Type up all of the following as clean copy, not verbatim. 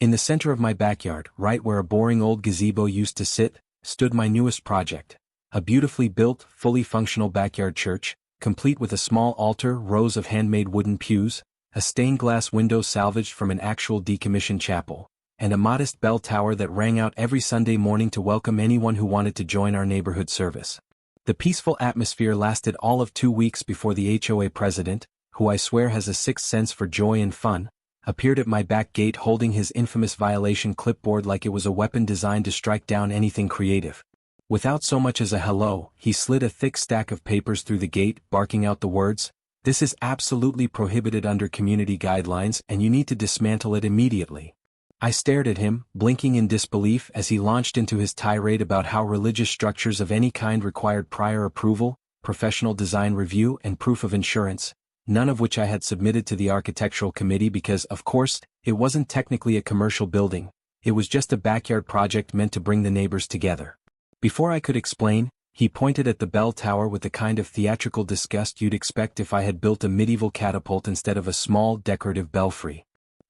In the center of my backyard, right where a boring old gazebo used to sit, stood my newest project. A beautifully built, fully functional backyard church, complete with a small altar, rows of handmade wooden pews, a stained glass window salvaged from an actual decommissioned chapel, and a modest bell tower that rang out every Sunday morning to welcome anyone who wanted to join our neighborhood service. The peaceful atmosphere lasted all of 2 weeks before the HOA president, who I swear has a sixth sense for joy and fun, appeared at my back gate holding his infamous violation clipboard like it was a weapon designed to strike down anything creative. Without so much as a hello, he slid a thick stack of papers through the gate, barking out the words, "This is absolutely prohibited under community guidelines and you need to dismantle it immediately." I stared at him, blinking in disbelief as he launched into his tirade about how religious structures of any kind required prior approval, professional design review and proof of insurance, none of which I had submitted to the architectural committee because, of course, it wasn't technically a commercial building, it was just a backyard project meant to bring the neighbors together. Before I could explain, he pointed at the bell tower with the kind of theatrical disgust you'd expect if I had built a medieval catapult instead of a small, decorative belfry.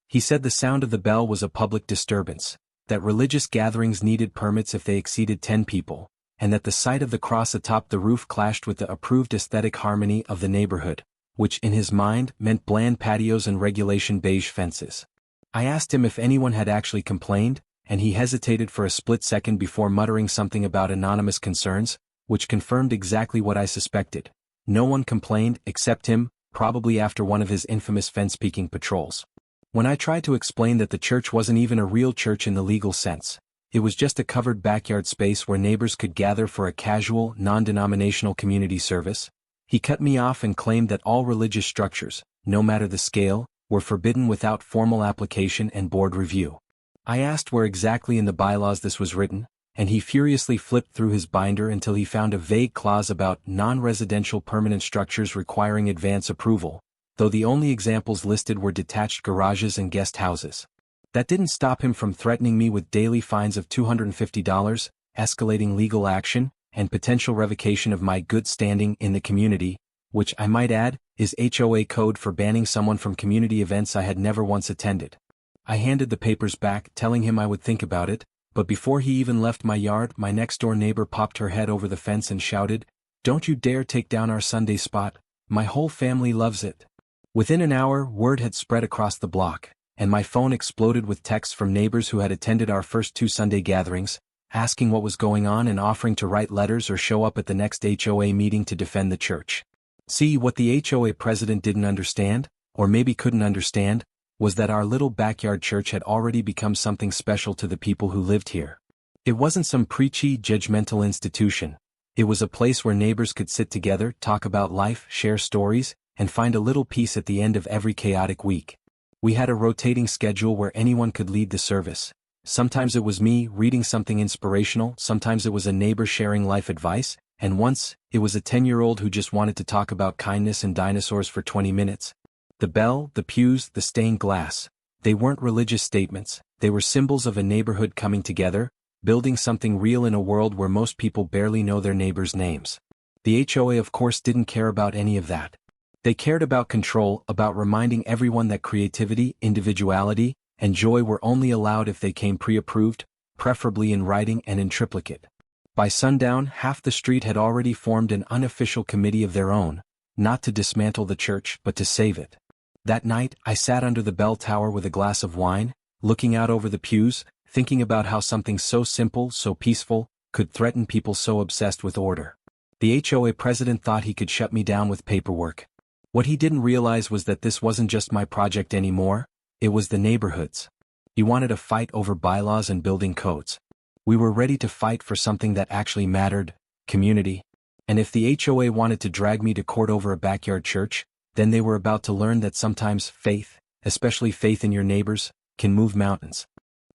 He said the sound of the bell was a public disturbance, that religious gatherings needed permits if they exceeded 10 people, and that the sight of the cross atop the roof clashed with the approved aesthetic harmony of the neighborhood, which in his mind meant bland patios and regulation beige fences. I asked him if anyone had actually complained, and he hesitated for a split second before muttering something about anonymous concerns, which confirmed exactly what I suspected. No one complained except him, probably after one of his infamous fence-peeking patrols. When I tried to explain that the church wasn't even a real church in the legal sense, it was just a covered backyard space where neighbors could gather for a casual, non-denominational community service, he cut me off and claimed that all religious structures, no matter the scale, were forbidden without formal application and board review. I asked where exactly in the bylaws this was written, and he furiously flipped through his binder until he found a vague clause about non-residential permanent structures requiring advance approval, though the only examples listed were detached garages and guest houses. That didn't stop him from threatening me with daily fines of $250, escalating legal action, and potential revocation of my good standing in the community, which, I might add, is HOA code for banning someone from community events I had never once attended. I handed the papers back, telling him I would think about it, but before he even left my yard, my next-door neighbor popped her head over the fence and shouted, "Don't you dare take down our Sunday spot, my whole family loves it." Within an hour, word had spread across the block, and my phone exploded with texts from neighbors who had attended our first 2 Sunday gatherings, asking what was going on and offering to write letters or show up at the next HOA meeting to defend the church. See, what the HOA president didn't understand, or maybe couldn't understand, was that our little backyard church had already become something special to the people who lived here. It wasn't some preachy, judgmental institution. It was a place where neighbors could sit together, talk about life, share stories, and find a little peace at the end of every chaotic week. We had a rotating schedule where anyone could lead the service. Sometimes it was me reading something inspirational, sometimes it was a neighbor sharing life advice, and once, it was a 10-year-old who just wanted to talk about kindness and dinosaurs for 20 minutes. The bell, the pews, the stained glass. They weren't religious statements, they were symbols of a neighborhood coming together, building something real in a world where most people barely know their neighbors' names. The HOA of course didn't care about any of that. They cared about control, about reminding everyone that creativity, individuality, and joy were only allowed if they came pre-approved, preferably in writing and in triplicate. By sundown, half the street had already formed an unofficial committee of their own, not to dismantle the church but to save it. That night, I sat under the bell tower with a glass of wine, looking out over the pews, thinking about how something so simple, so peaceful, could threaten people so obsessed with order. The HOA president thought he could shut me down with paperwork. What he didn't realize was that this wasn't just my project anymore, it was the neighborhood's. He wanted a fight over bylaws and building codes. We were ready to fight for something that actually mattered, community. And if the HOA wanted to drag me to court over a backyard church, then they were about to learn that sometimes faith, especially faith in your neighbors, can move mountains.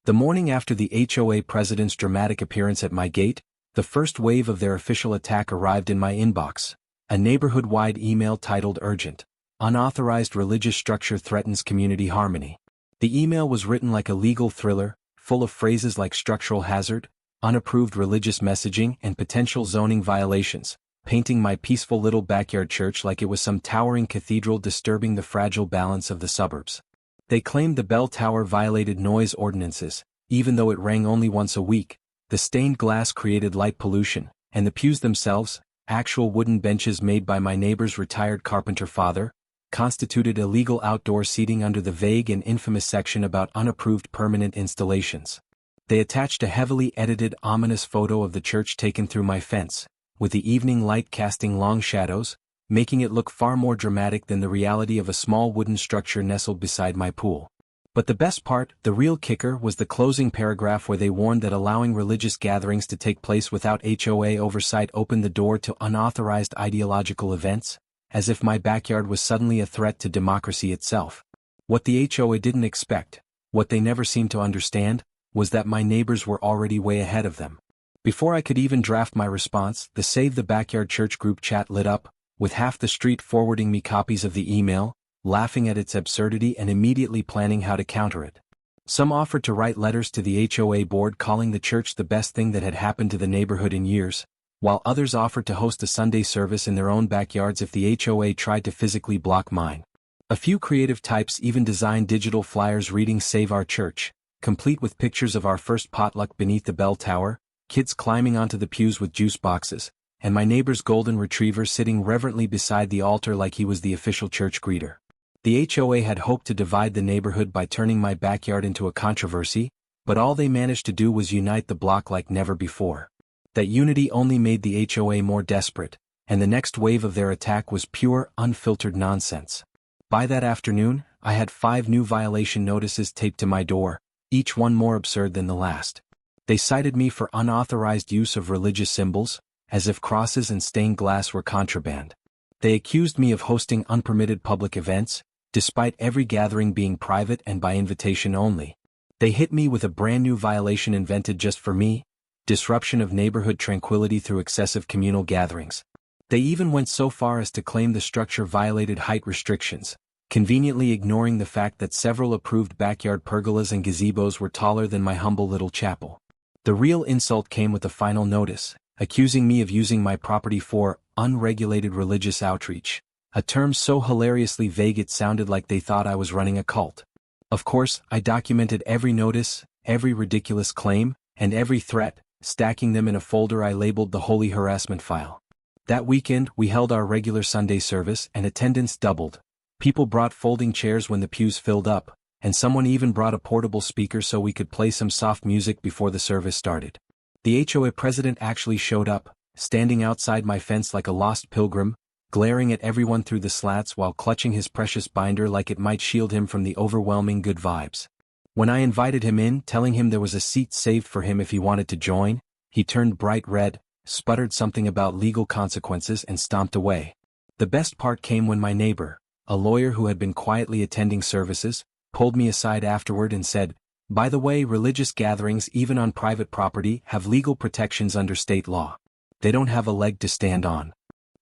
The morning after the HOA president's dramatic appearance at my gate, the first wave of their official attack arrived in my inbox. A neighborhood-wide email titled Urgent. Unauthorized religious structure threatens community harmony. The email was written like a legal thriller, full of phrases like structural hazard, unapproved religious messaging, and potential zoning violations, painting my peaceful little backyard church like it was some towering cathedral disturbing the fragile balance of the suburbs. They claimed the bell tower violated noise ordinances, even though it rang only once a week. The stained glass created light pollution, and the pews themselves, actual wooden benches made by my neighbor's retired carpenter father, constituted illegal outdoor seating under the vague and infamous section about unapproved permanent installations. They attached a heavily edited ominous photo of the church taken through my fence, with the evening light casting long shadows, making it look far more dramatic than the reality of a small wooden structure nestled beside my pool. But the best part, the real kicker, was the closing paragraph where they warned that allowing religious gatherings to take place without HOA oversight opened the door to unauthorized ideological events, as if my backyard was suddenly a threat to democracy itself. What the HOA didn't expect, what they never seemed to understand, was that my neighbors were already way ahead of them. Before I could even draft my response, the Save the Backyard Church group chat lit up, with half the street forwarding me copies of the email, laughing at its absurdity and immediately planning how to counter it. Some offered to write letters to the HOA board calling the church the best thing that had happened to the neighborhood in years, while others offered to host a Sunday service in their own backyards if the HOA tried to physically block mine. A few creative types even designed digital flyers reading Save Our Church, complete with pictures of our first potluck beneath the bell tower, kids climbing onto the pews with juice boxes, and my neighbor's golden retriever sitting reverently beside the altar like he was the official church greeter. The HOA had hoped to divide the neighborhood by turning my backyard into a controversy, but all they managed to do was unite the block like never before. That unity only made the HOA more desperate, and the next wave of their attack was pure, unfiltered nonsense. By that afternoon, I had 5 new violation notices taped to my door, each one more absurd than the last. They cited me for unauthorized use of religious symbols, as if crosses and stained glass were contraband. They accused me of hosting unpermitted public events, despite every gathering being private and by invitation only. They hit me with a brand new violation invented just for me: disruption of neighborhood tranquility through excessive communal gatherings. They even went so far as to claim the structure violated height restrictions, conveniently ignoring the fact that several approved backyard pergolas and gazebos were taller than my humble little chapel. The real insult came with a final notice, accusing me of using my property for unregulated religious outreach, a term so hilariously vague it sounded like they thought I was running a cult. Of course, I documented every notice, every ridiculous claim, and every threat, stacking them in a folder I labeled the Holy Harassment File. That weekend, we held our regular Sunday service and attendance doubled. People brought folding chairs when the pews filled up, and someone even brought a portable speaker so we could play some soft music before the service started. The HOA president actually showed up, standing outside my fence like a lost pilgrim, glaring at everyone through the slats while clutching his precious binder like it might shield him from the overwhelming good vibes. When I invited him in, telling him there was a seat saved for him if he wanted to join, he turned bright red, sputtered something about legal consequences and stomped away. The best part came when my neighbor, a lawyer who had been quietly attending services, pulled me aside afterward and said, "By the way, religious gatherings even on private property have legal protections under state law. They don't have a leg to stand on."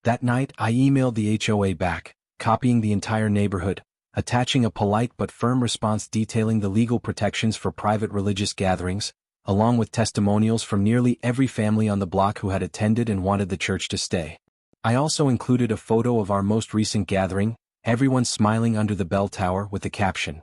That night I emailed the HOA back, copying the entire neighborhood, attaching a polite but firm response detailing the legal protections for private religious gatherings, along with testimonials from nearly every family on the block who had attended and wanted the church to stay. I also included a photo of our most recent gathering, everyone smiling under the bell tower with the caption,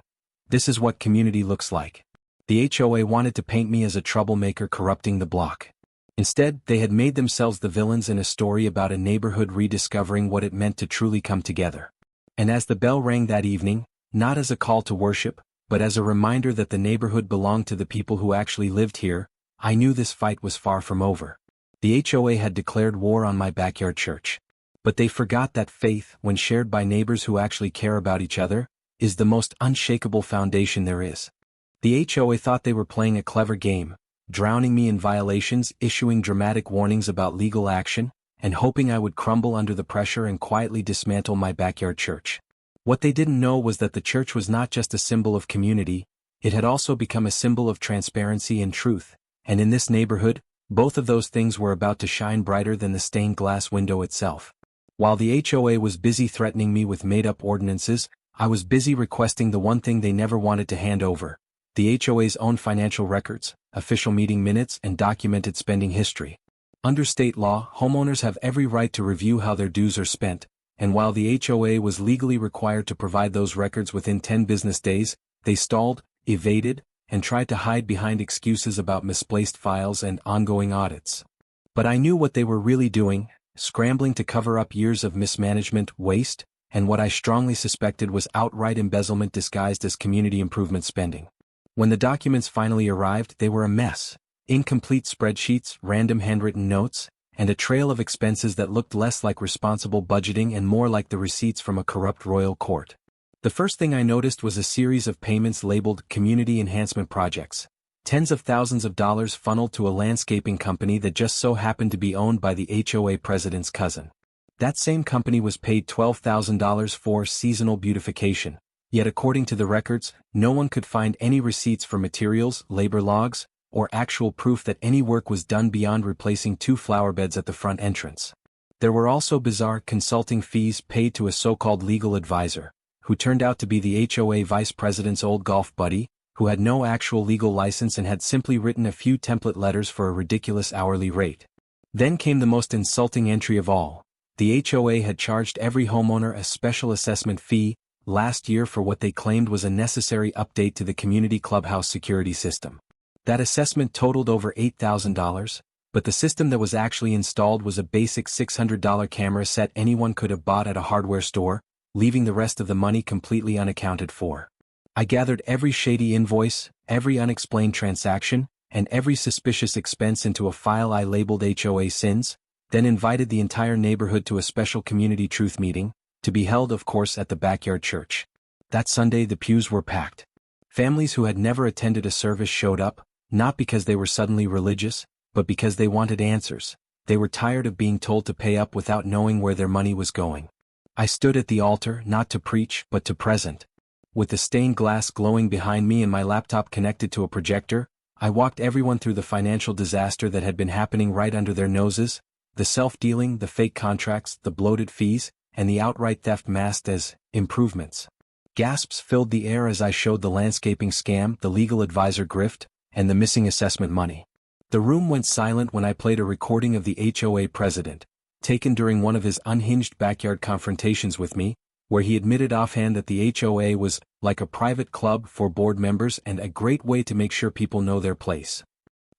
"This is what community looks like." The HOA wanted to paint me as a troublemaker corrupting the block. Instead, they had made themselves the villains in a story about a neighborhood rediscovering what it meant to truly come together. And as the bell rang that evening, not as a call to worship, but as a reminder that the neighborhood belonged to the people who actually lived here, I knew this fight was far from over. The HOA had declared war on my backyard church. But they forgot that faith, when shared by neighbors who actually care about each other, is the most unshakable foundation there is. The HOA thought they were playing a clever game, drowning me in violations, issuing dramatic warnings about legal action, and hoping I would crumble under the pressure and quietly dismantle my backyard church. What they didn't know was that the church was not just a symbol of community, it had also become a symbol of transparency and truth, and in this neighborhood, both of those things were about to shine brighter than the stained glass window itself. While the HOA was busy threatening me with made-up ordinances, I was busy requesting the one thing they never wanted to hand over: the HOA's own financial records, official meeting minutes, and documented spending history. Under state law, homeowners have every right to review how their dues are spent, and while the HOA was legally required to provide those records within 10 business days, They stalled, evaded, and tried to hide behind excuses about misplaced files and ongoing audits. But I knew what they were really doing, scrambling to cover up years of mismanagement, waste, and what I strongly suspected was outright embezzlement disguised as community improvement spending. When the documents finally arrived, they were a mess. Incomplete spreadsheets, random handwritten notes, and a trail of expenses that looked less like responsible budgeting and more like the receipts from a corrupt royal court. The first thing I noticed was a series of payments labeled community enhancement projects. Tens of thousands of dollars funneled to a landscaping company that just so happened to be owned by the HOA president's cousin. That same company was paid $12,000 for seasonal beautification, yet according to the records, no one could find any receipts for materials, labor logs, or actual proof that any work was done beyond replacing 2 flower beds at the front entrance. There were also bizarre consulting fees paid to a so-called legal advisor, who turned out to be the HOA vice president's old golf buddy, who had no actual legal license and had simply written a few template letters for a ridiculous hourly rate. Then came the most insulting entry of all. The HOA had charged every homeowner a special assessment fee last year for what they claimed was a necessary update to the community clubhouse security system. That assessment totaled over $8,000, but the system that was actually installed was a basic $600 camera set anyone could have bought at a hardware store, leaving the rest of the money completely unaccounted for. I gathered every shady invoice, every unexplained transaction, and every suspicious expense into a file I labeled HOA Sins, then invited the entire neighborhood to a special community truth meeting, to be held of course at the backyard church. That Sunday the pews were packed. Families who had never attended a service showed up, not because they were suddenly religious, but because they wanted answers. They were tired of being told to pay up without knowing where their money was going. I stood at the altar not to preach but to present. With the stained glass glowing behind me and my laptop connected to a projector, I walked everyone through the financial disaster that had been happening right under their noses, the self-dealing, the fake contracts, the bloated fees, and the outright theft masked as improvements. Gasps filled the air as I showed the landscaping scam, the legal advisor grift, and the missing assessment money. The room went silent when I played a recording of the HOA president, taken during one of his unhinged backyard confrontations with me, where he admitted offhand that the HOA was like a private club for board members and a great way to make sure people know their place.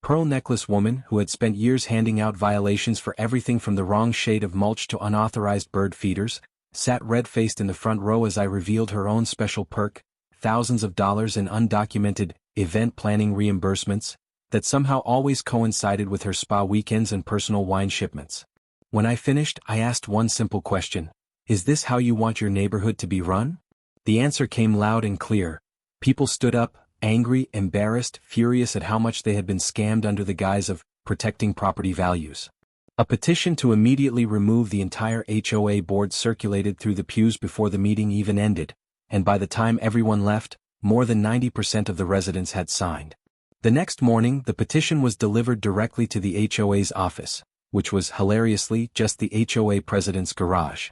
Pearl necklace woman, who had spent years handing out violations for everything from the wrong shade of mulch to unauthorized bird feeders, sat red-faced in the front row as I revealed her own special perk, thousands of dollars in undocumented event planning reimbursements, that somehow always coincided with her spa weekends and personal wine shipments. When I finished, I asked one simple question: is this how you want your neighborhood to be run? The answer came loud and clear. People stood up, angry, embarrassed, furious at how much they had been scammed under the guise of protecting property values. A petition to immediately remove the entire HOA board circulated through the pews before the meeting even ended, and by the time everyone left, more than 90% of the residents had signed. The next morning, the petition was delivered directly to the HOA's office, which was, hilariously, just the HOA president's garage.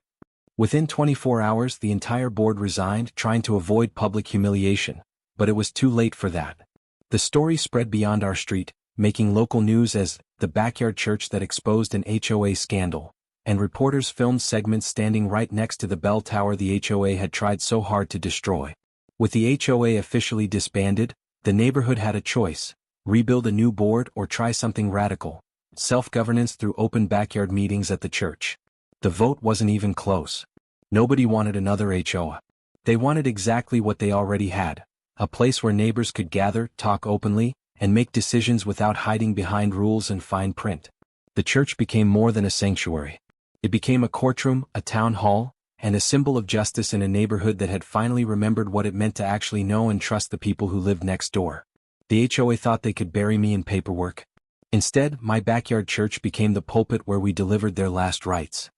Within 24 hours, the entire board resigned, trying to avoid public humiliation, but it was too late for that. The story spread beyond our street, making local news as the backyard church that exposed an HOA scandal, and reporters filmed segments standing right next to the bell tower the HOA had tried so hard to destroy. With the HOA officially disbanded, the neighborhood had a choice: rebuild a new board or try something radical, self-governance through open backyard meetings at the church. The vote wasn't even close. Nobody wanted another HOA. They wanted exactly what they already had: a place where neighbors could gather, talk openly, and make decisions without hiding behind rules and fine print. The church became more than a sanctuary. It became a courtroom, a town hall, and a symbol of justice in a neighborhood that had finally remembered what it meant to actually know and trust the people who lived next door. The HOA thought they could bury me in paperwork. Instead, my backyard church became the pulpit where we delivered their last rites.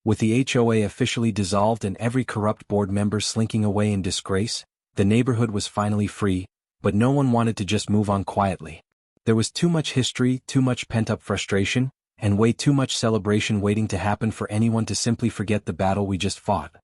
With the HOA officially dissolved and every corrupt board member slinking away in disgrace, the neighborhood was finally free, but no one wanted to just move on quietly. There was too much history, too much pent-up frustration, and way too much celebration waiting to happen for anyone to simply forget the battle we just fought.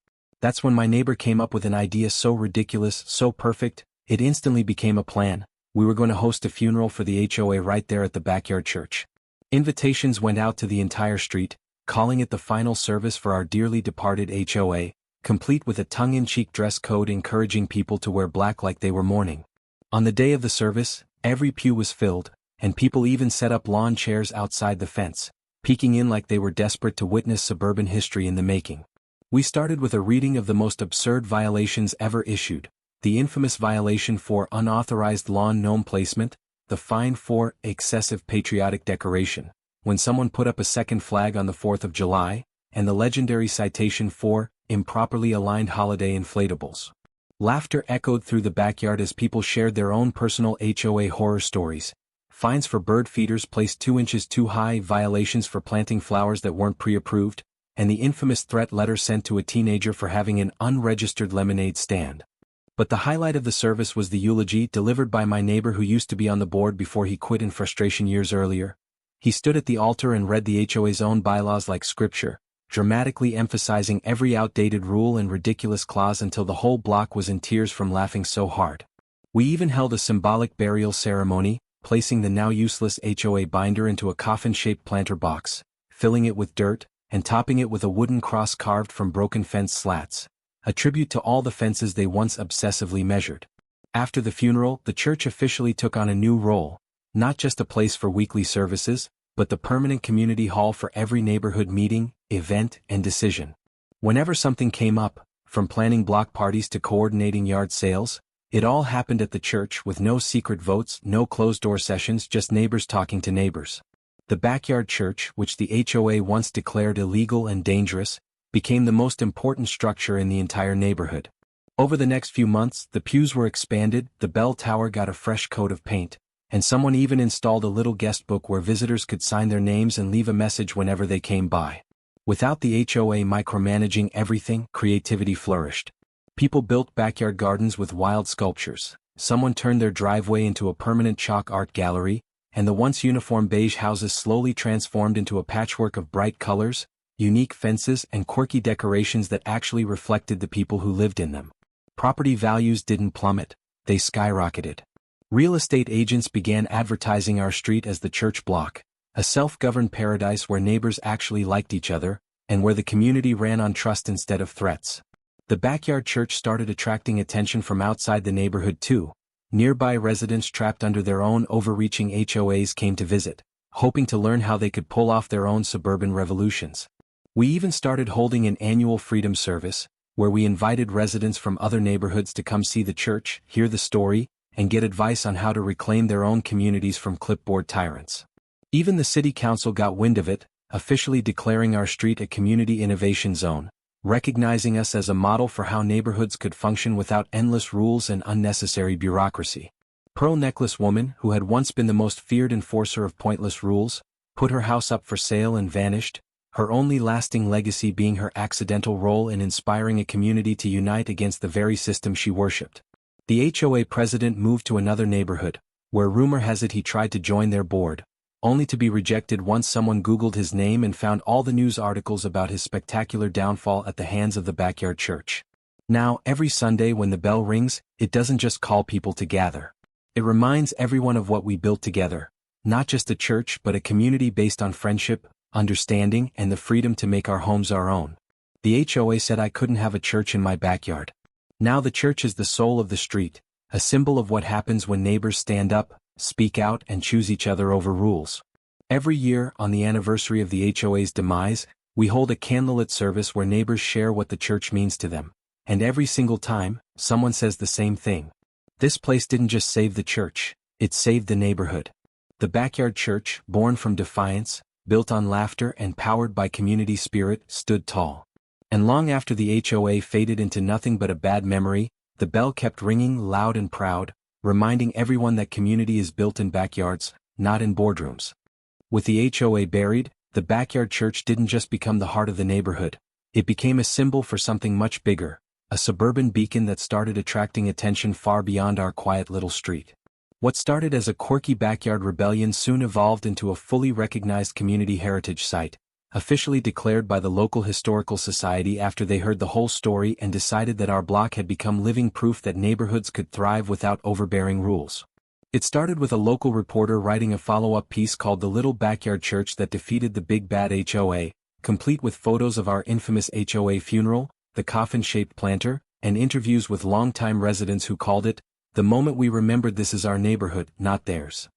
That's when my neighbor came up with an idea so ridiculous, so perfect, it instantly became a plan. We were going to host a funeral for the HOA right there at the backyard church. Invitations went out to the entire street, calling it the final service for our dearly departed HOA, complete with a tongue-in-cheek dress code encouraging people to wear black like they were mourning. On the day of the service, every pew was filled, and people even set up lawn chairs outside the fence, peeking in like they were desperate to witness suburban history in the making. We started with a reading of the most absurd violations ever issued: the infamous violation for unauthorized lawn gnome placement, the fine for excessive patriotic decoration, when someone put up a second flag on the 4th of July, and the legendary citation for improperly aligned holiday inflatables. Laughter echoed through the backyard as people shared their own personal HOA horror stories: fines for bird feeders placed 2 inches too high, violations for planting flowers that weren't pre-approved, and the infamous threat letter sent to a teenager for having an unregistered lemonade stand. But the highlight of the service was the eulogy delivered by my neighbor who used to be on the board before he quit in frustration years earlier. He stood at the altar and read the HOA's own bylaws like scripture, dramatically emphasizing every outdated rule and ridiculous clause until the whole block was in tears from laughing so hard. We even held a symbolic burial ceremony, placing the now useless HOA binder into a coffin-shaped planter box, filling it with dirt, and topping it with a wooden cross carved from broken fence slats, a tribute to all the fences they once obsessively measured. After the funeral, the church officially took on a new role, not just a place for weekly services, but the permanent community hall for every neighborhood meeting, event, and decision. Whenever something came up, from planning block parties to coordinating yard sales, it all happened at the church with no secret votes, no closed-door sessions, just neighbors talking to neighbors. The backyard church, which the HOA once declared illegal and dangerous, became the most important structure in the entire neighborhood. Over the next few months, the pews were expanded, the bell tower got a fresh coat of paint, and someone even installed a little guest book where visitors could sign their names and leave a message whenever they came by. Without the HOA micromanaging everything, creativity flourished. People built backyard gardens with wild sculptures, someone turned their driveway into a permanent chalk art gallery, and the once uniform beige houses slowly transformed into a patchwork of bright colors, unique fences, and quirky decorations that actually reflected the people who lived in them. Property values didn't plummet, they skyrocketed. Real estate agents began advertising our street as the church block, a self-governed paradise where neighbors actually liked each other, and where the community ran on trust instead of threats. The backyard church started attracting attention from outside the neighborhood too. Nearby residents trapped under their own overreaching HOAs came to visit, hoping to learn how they could pull off their own suburban revolutions. We even started holding an annual freedom service, where we invited residents from other neighborhoods to come see the church, hear the story, and get advice on how to reclaim their own communities from clipboard tyrants. Even the city council got wind of it, officially declaring our street a community innovation zone, recognizing us as a model for how neighborhoods could function without endless rules and unnecessary bureaucracy. Pearl Necklace Woman, who had once been the most feared enforcer of pointless rules, put her house up for sale and vanished, her only lasting legacy being her accidental role in inspiring a community to unite against the very system she worshipped. The HOA president moved to another neighborhood, where rumor has it he tried to join their board, only to be rejected once someone Googled his name and found all the news articles about his spectacular downfall at the hands of the backyard church. Now, every Sunday when the bell rings, it doesn't just call people to gather. It reminds everyone of what we built together, not just a church but a community based on friendship, understanding, and the freedom to make our homes our own. The HOA said I couldn't have a church in my backyard. Now the church is the soul of the street, a symbol of what happens when neighbors stand up, speak out, and choose each other over rules. Every year, on the anniversary of the HOA's demise, we hold a candlelit service where neighbors share what the church means to them. And every single time, someone says the same thing. This place didn't just save the church, it saved the neighborhood. The backyard church, born from defiance, built on laughter and powered by community spirit, stood tall. And long after the HOA faded into nothing but a bad memory, the bell kept ringing loud and proud, reminding everyone that community is built in backyards, not in boardrooms. With the HOA buried, the backyard church didn't just become the heart of the neighborhood. It became a symbol for something much bigger, a suburban beacon that started attracting attention far beyond our quiet little street. What started as a quirky backyard rebellion soon evolved into a fully recognized community heritage site, officially declared by the local historical society after they heard the whole story and decided that our block had become living proof that neighborhoods could thrive without overbearing rules. It started with a local reporter writing a follow-up piece called The Little Backyard Church That Defeated the Big Bad HOA, complete with photos of our infamous HOA funeral, the coffin-shaped planter, and interviews with longtime residents who called it, "the moment we remembered this is our neighborhood, not theirs."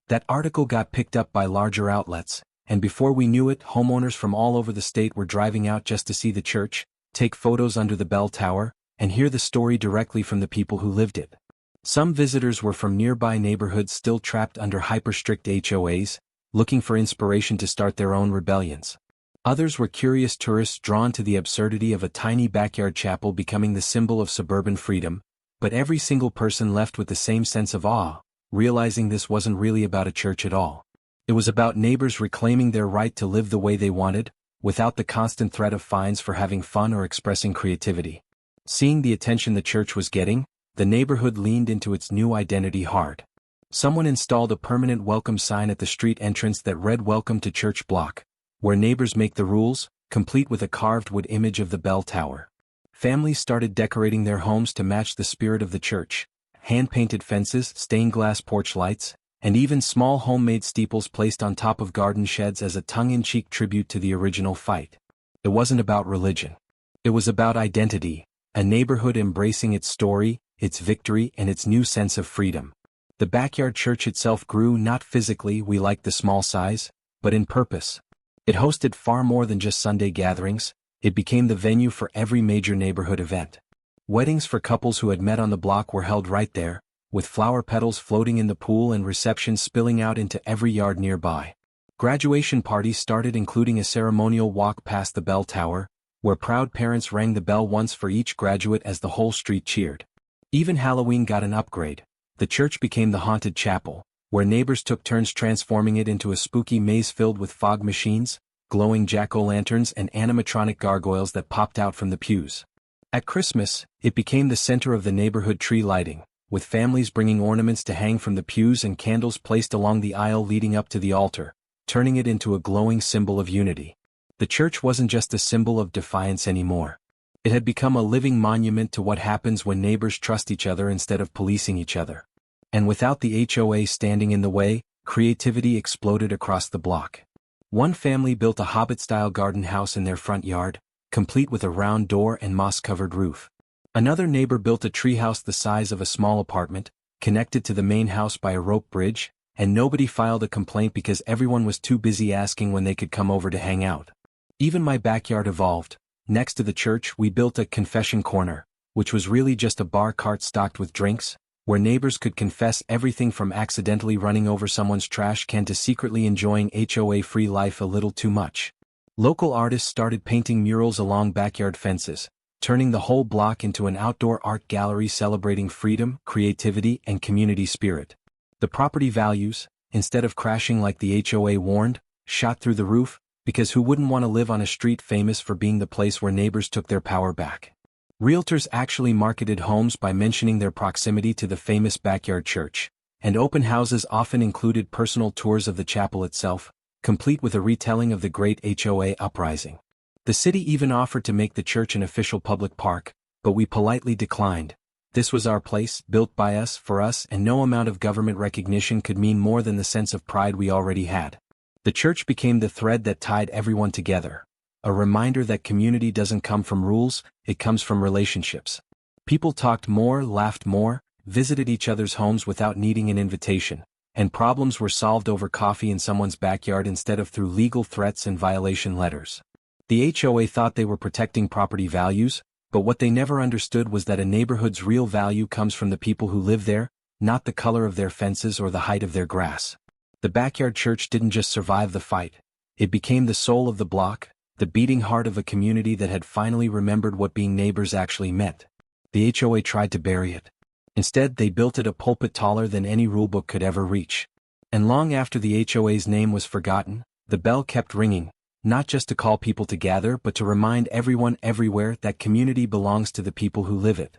That article got picked up by larger outlets, and before we knew it, homeowners from all over the state were driving out just to see the church, take photos under the bell tower, and hear the story directly from the people who lived it. Some visitors were from nearby neighborhoods still trapped under hyper-strict HOAs, looking for inspiration to start their own rebellions. Others were curious tourists drawn to the absurdity of a tiny backyard chapel becoming the symbol of suburban freedom, but every single person left with the same sense of awe, realizing this wasn't really about a church at all. It was about neighbors reclaiming their right to live the way they wanted, without the constant threat of fines for having fun or expressing creativity. Seeing the attention the church was getting, the neighborhood leaned into its new identity hard. Someone installed a permanent welcome sign at the street entrance that read "Welcome to Church Block," where neighbors make the rules, complete with a carved wood image of the bell tower. Families started decorating their homes to match the spirit of the church: hand-painted fences, stained glass porch lights, and even small homemade steeples placed on top of garden sheds as a tongue-in-cheek tribute to the original fight. It wasn't about religion. It was about identity, a neighborhood embracing its story, its victory, and its new sense of freedom. The backyard church itself grew not physically, we liked the small size, but in purpose. It hosted far more than just Sunday gatherings. It became the venue for every major neighborhood event. Weddings for couples who had met on the block were held right there, with flower petals floating in the pool and receptions spilling out into every yard nearby. Graduation parties started, including a ceremonial walk past the bell tower, where proud parents rang the bell once for each graduate as the whole street cheered. Even Halloween got an upgrade. The church became the haunted chapel, where neighbors took turns transforming it into a spooky maze filled with fog machines, glowing jack-o'-lanterns, and animatronic gargoyles that popped out from the pews. At Christmas, it became the center of the neighborhood tree lighting, with families bringing ornaments to hang from the pews and candles placed along the aisle leading up to the altar, turning it into a glowing symbol of unity. The church wasn't just a symbol of defiance anymore. It had become a living monument to what happens when neighbors trust each other instead of policing each other. And without the HOA standing in the way, creativity exploded across the block. One family built a Hobbit-style garden house in their front yard, complete with a round door and moss-covered roof. Another neighbor built a treehouse the size of a small apartment, connected to the main house by a rope bridge, and nobody filed a complaint because everyone was too busy asking when they could come over to hang out. Even my backyard evolved. Next to the church, we built a confession corner, which was really just a bar cart stocked with drinks, where neighbors could confess everything from accidentally running over someone's trash can to secretly enjoying HOA-free life a little too much. Local artists started painting murals along backyard fences, turning the whole block into an outdoor art gallery celebrating freedom, creativity, and community spirit. The property values, instead of crashing like the HOA warned, shot through the roof, because who wouldn't want to live on a street famous for being the place where neighbors took their power back? Realtors actually marketed homes by mentioning their proximity to the famous backyard church, and open houses often included personal tours of the chapel itself, complete with a retelling of the great HOA uprising. The city even offered to make the church an official public park, but we politely declined. This was our place, built by us, for us, and no amount of government recognition could mean more than the sense of pride we already had. The church became the thread that tied everyone together. A reminder that community doesn't come from rules, it comes from relationships. People talked more, laughed more, visited each other's homes without needing an invitation, and problems were solved over coffee in someone's backyard instead of through legal threats and violation letters. The HOA thought they were protecting property values, but what they never understood was that a neighborhood's real value comes from the people who live there, not the color of their fences or the height of their grass. The backyard church didn't just survive the fight, it became the soul of the block, the beating heart of a community that had finally remembered what being neighbors actually meant. The HOA tried to bury it. Instead, they built it a pulpit taller than any rulebook could ever reach. And long after the HOA's name was forgotten, the bell kept ringing, not just to call people to gather but to remind everyone everywhere that community belongs to the people who live it.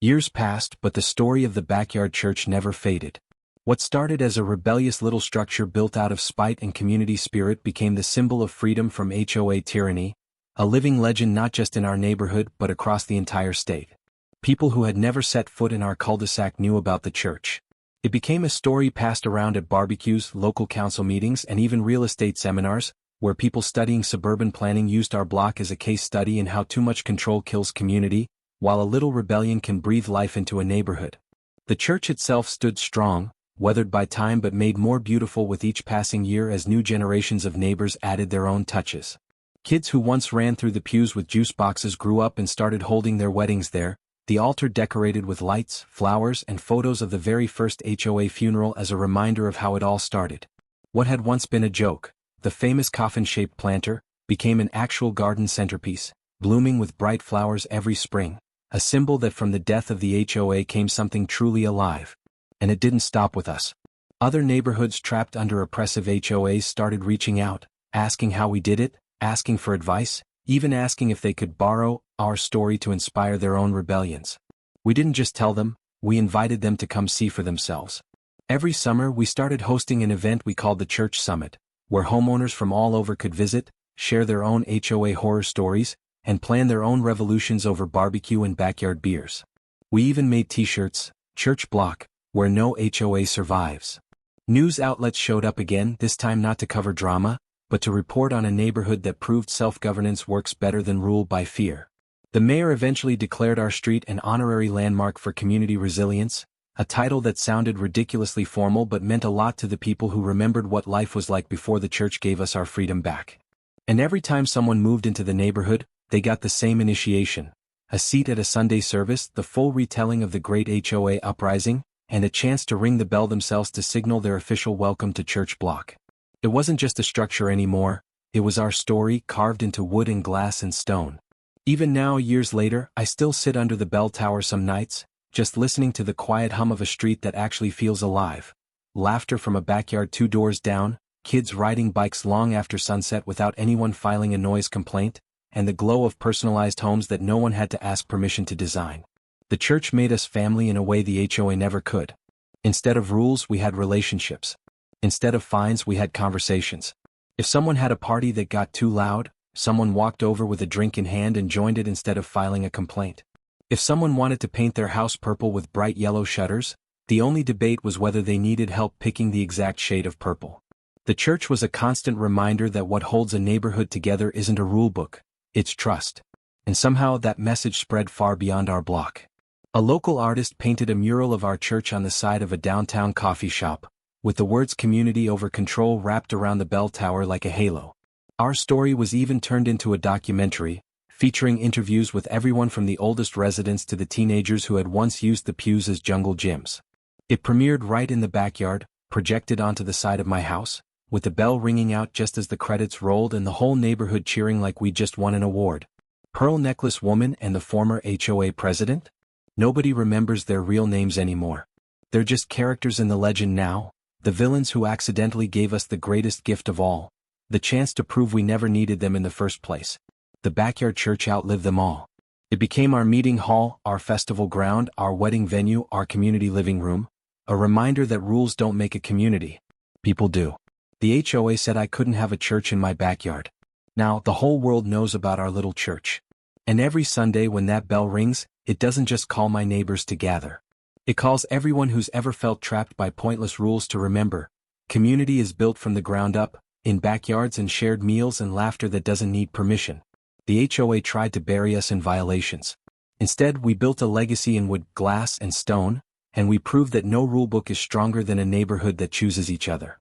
Years passed, but the story of the backyard church never faded. What started as a rebellious little structure built out of spite and community spirit became the symbol of freedom from HOA tyranny, a living legend not just in our neighborhood but across the entire state. People who had never set foot in our cul-de-sac knew about the church. It became a story passed around at barbecues, local council meetings, and even real estate seminars, where people studying suburban planning used our block as a case study in how too much control kills community, while a little rebellion can breathe life into a neighborhood. The church itself stood strong, weathered by time but made more beautiful with each passing year as new generations of neighbors added their own touches. Kids who once ran through the pews with juice boxes grew up and started holding their weddings there, the altar decorated with lights, flowers, and photos of the very first HOA funeral as a reminder of how it all started. What had once been a joke, the famous coffin-shaped planter, became an actual garden centerpiece, blooming with bright flowers every spring, a symbol that from the death of the HOA came something truly alive. And it didn't stop with us. Other neighborhoods trapped under oppressive HOAs started reaching out, asking how we did it, asking for advice, even asking if they could borrow our story to inspire their own rebellions. We didn't just tell them, we invited them to come see for themselves. Every summer we started hosting an event we called the Church Summit, where homeowners from all over could visit, share their own HOA horror stories, and plan their own revolutions over barbecue and backyard beers. We even made t-shirts, Church Block, where no HOA survives. News outlets showed up again, this time not to cover drama, but to report on a neighborhood that proved self-governance works better than rule by fear. The mayor eventually declared our street an honorary landmark for community resilience, a title that sounded ridiculously formal but meant a lot to the people who remembered what life was like before the church gave us our freedom back. And every time someone moved into the neighborhood, they got the same initiation: a seat at a Sunday service, the full retelling of the great HOA uprising, and a chance to ring the bell themselves to signal their official welcome to Church Block. It wasn't just a structure anymore, it was our story carved into wood and glass and stone. Even now, years later, I still sit under the bell tower some nights, just listening to the quiet hum of a street that actually feels alive. Laughter from a backyard 2 doors down, kids riding bikes long after sunset without anyone filing a noise complaint, and the glow of personalized homes that no one had to ask permission to design. The church made us family in a way the HOA never could. Instead of rules, we had relationships. Instead of fines, we had conversations. If someone had a party that got too loud, someone walked over with a drink in hand and joined it instead of filing a complaint. If someone wanted to paint their house purple with bright yellow shutters, the only debate was whether they needed help picking the exact shade of purple. The church was a constant reminder that what holds a neighborhood together isn't a rulebook, it's trust. And somehow that message spread far beyond our block. A local artist painted a mural of our church on the side of a downtown coffee shop, with the words "community over control" wrapped around the bell tower like a halo. Our story was even turned into a documentary, featuring interviews with everyone from the oldest residents to the teenagers who had once used the pews as jungle gyms. It premiered right in the backyard, projected onto the side of my house, with the bell ringing out just as the credits rolled and the whole neighborhood cheering like we just won an award. Pearl Necklace Woman and the former HOA president? Nobody remembers their real names anymore. They're just characters in the legend now, the villains who accidentally gave us the greatest gift of all, the chance to prove we never needed them in the first place. The backyard church outlived them all. It became our meeting hall, our festival ground, our wedding venue, our community living room, a reminder that rules don't make a community. People do. The HOA said I couldn't have a church in my backyard. Now, the whole world knows about our little church. And every Sunday when that bell rings, it doesn't just call my neighbors to gather. It calls everyone who's ever felt trapped by pointless rules to remember, community is built from the ground up, in backyards and shared meals and laughter that doesn't need permission. The HOA tried to bury us in violations. Instead, we built a legacy in wood, glass, and stone, and we proved that no rulebook is stronger than a neighborhood that chooses each other.